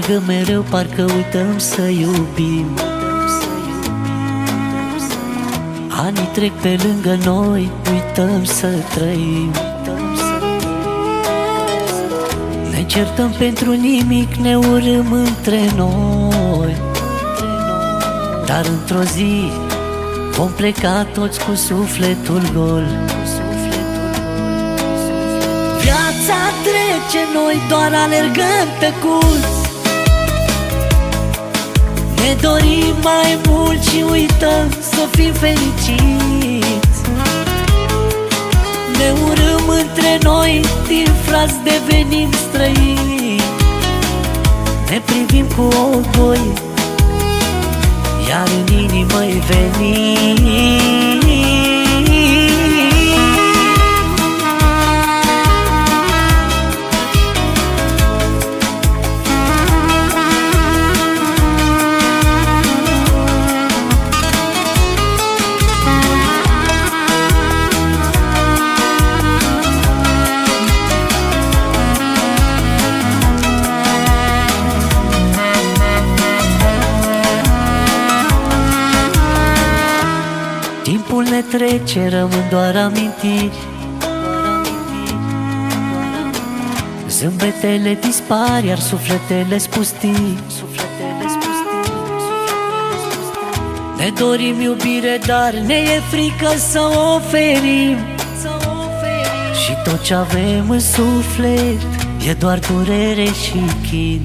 alergăm mereu, parcă uităm să iubim. Anii trec pe lângă noi, uităm să trăim. Ne certăm pentru nimic, ne urâm între noi. Dar într-o zi vom pleca toți cu sufletul gol. Viața trece, noi doar alergăm tăcuți. Ne dorim mai mult și uităm să fim fericiți. Ne urâm între noi, din frați devenim străini. Ne privim cu orgoi, iar în inimă-i venim. Timpul ne trece, rămân doar amintiri. Zâmbetele dispar, iar sufletele spustii. Ne dorim iubire, dar ne e frică să o oferim. Și tot ce avem în suflet e doar durere și chin.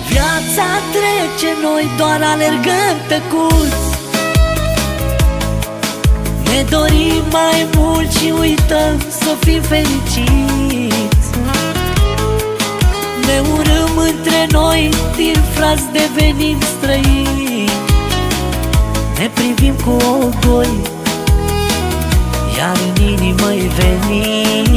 Viața trece, noi doar alergăm tăcuți. Ne dorim mai mult și uităm să fim fericiți. Ne urâm între noi, din frați devenim străini. Ne privim cu orgoi, iar în inimă-i venim.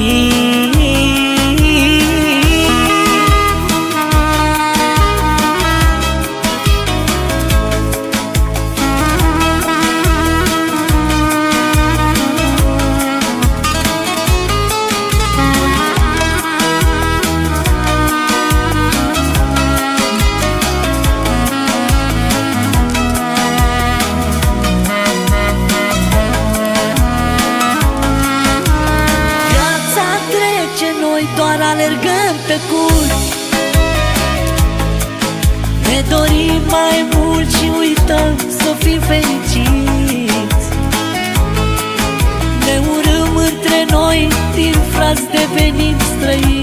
Noi doar alergăm tăcuți. Ne dorim mai mult și uităm să fim fericiți. Ne urâm între noi, din frați devenim străini.